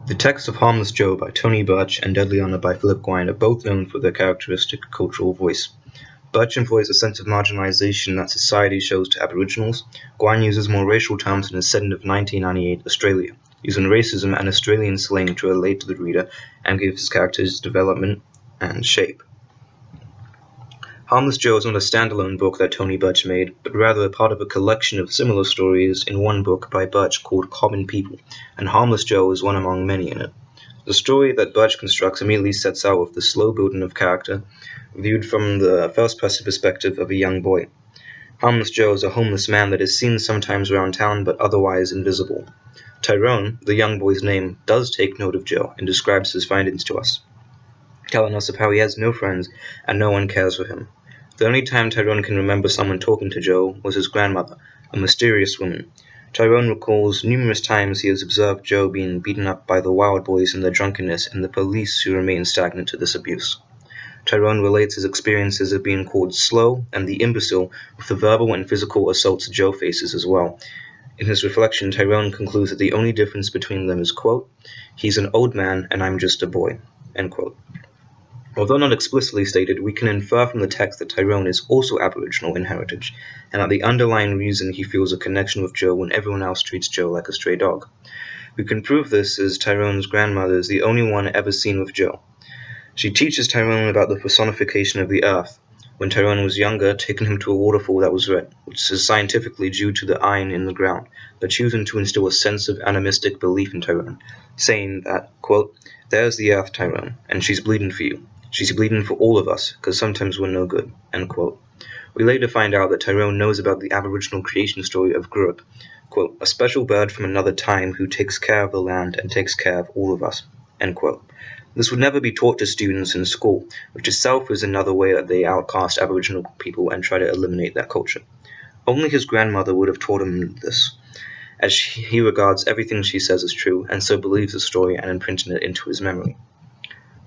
The texts of Harmless Joe by Tony Birch and Deadliana by Philip Gwynne are both known for their characteristic cultural voice. Birch employs a sense of marginalization that society shows to Aboriginals. Gwynne uses more racial terms in his setting of 1998 Australia, using racism and Australian slang to relate to the reader and give his characters development and shape. Harmless Joe is not a standalone book that Tony Birch made, but rather a part of a collection of similar stories in one book by Birch called Common People, and Harmless Joe is one among many in it. The story that Birch constructs immediately sets out with the slow building of character, viewed from the first-person perspective of a young boy. Harmless Joe is a homeless man that is seen sometimes around town but otherwise invisible. Tyrone, the young boy's name, does take note of Joe and describes his findings to us, telling us of how he has no friends and no one cares for him. The only time Tyrone can remember someone talking to Joe was his grandmother, a mysterious woman. Tyrone recalls numerous times he has observed Joe being beaten up by the wild boys in their drunkenness and the police who remain stagnant to this abuse. Tyrone relates his experiences of being called slow and the imbecile with the verbal and physical assaults Joe faces as well. In his reflection, Tyrone concludes that the only difference between them is, quote, "He's an old man and I'm just a boy," end quote. Although not explicitly stated, we can infer from the text that Tyrone is also Aboriginal in heritage, and that the underlying reason he feels a connection with Joe when everyone else treats Joe like a stray dog. We can prove this as Tyrone's grandmother is the only one ever seen with Joe. She teaches Tyrone about the personification of the earth, when Tyrone was younger, taking him to a waterfall that was red, which is scientifically due to the iron in the ground, but choosing to instill a sense of animistic belief in Tyrone, saying that, quote, "There's the earth, Tyrone, and she's bleeding for you. She's bleeding for all of us, because sometimes we're no good," end quote. We later find out that Tyrone knows about the Aboriginal creation story of Grug, quote, "a special bird from another time who takes care of the land and takes care of all of us," end quote. This would never be taught to students in school, which itself is another way that they outcast Aboriginal people and try to eliminate their culture. Only his grandmother would have taught him this, as he regards everything she says as true, and so believes the story and imprinting it into his memory.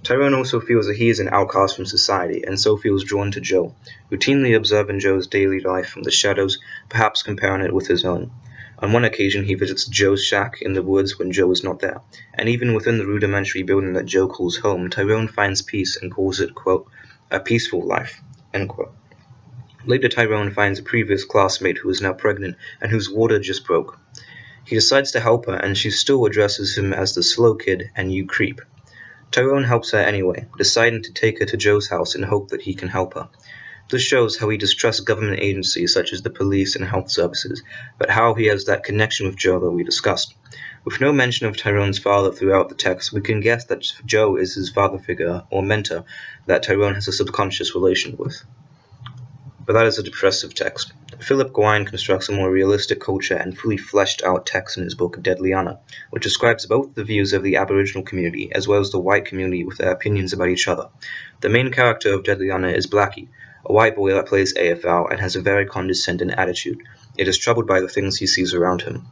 Tyrone also feels that he is an outcast from society, and so feels drawn to Joe, routinely observing Joe's daily life from the shadows, perhaps comparing it with his own. On one occasion he visits Joe's shack in the woods when Joe is not there, and even within the rudimentary building that Joe calls home, Tyrone finds peace and calls it, quote, "a peaceful life," end quote. Later Tyrone finds a previous classmate who is now pregnant and whose water just broke. He decides to help her, and she still addresses him as the slow kid and "you creep." Tyrone helps her anyway, deciding to take her to Joe's house in hope that he can help her. This shows how he distrusts government agencies such as the police and health services, but how he has that connection with Joe that we discussed. With no mention of Tyrone's father throughout the text, we can guess that Joe is his father figure or mentor that Tyrone has a subconscious relation with. But that is a depressive text. Philip Gwynne constructs a more realistic culture and fully fleshed out text in his book Deadliana, which describes both the views of the Aboriginal community as well as the white community with their opinions about each other. The main character of Deadliana is Blackie, a white boy that plays AFL and has a very condescending attitude, yet is troubled by the things he sees around him.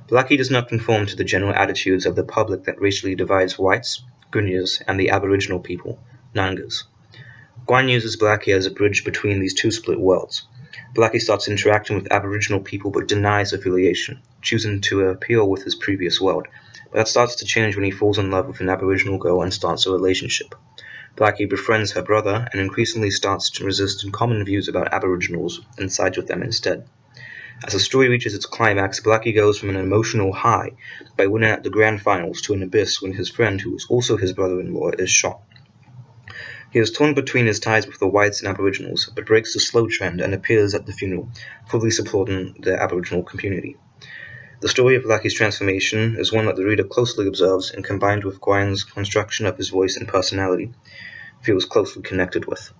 Blackie does not conform to the general attitudes of the public that racially divides whites, Gurnyas, and the Aboriginal people, Nangas. Gwynne uses Blackie as a bridge between these two split worlds. Blackie starts interacting with Aboriginal people but denies affiliation, choosing to appeal with his previous world, but that starts to change when he falls in love with an Aboriginal girl and starts a relationship. Blackie befriends her brother and increasingly starts to resist common views about Aboriginals and sides with them instead. As the story reaches its climax, Blackie goes from an emotional high by winning at the grand finals to an abyss when his friend, who is also his brother-in-law, is shot. He is torn between his ties with the whites and Aboriginals, but breaks the slow trend and appears at the funeral, fully supporting the Aboriginal community. The story of Blackie's transformation is one that the reader closely observes and, combined with Gwynne's construction of his voice and personality, feels closely connected with.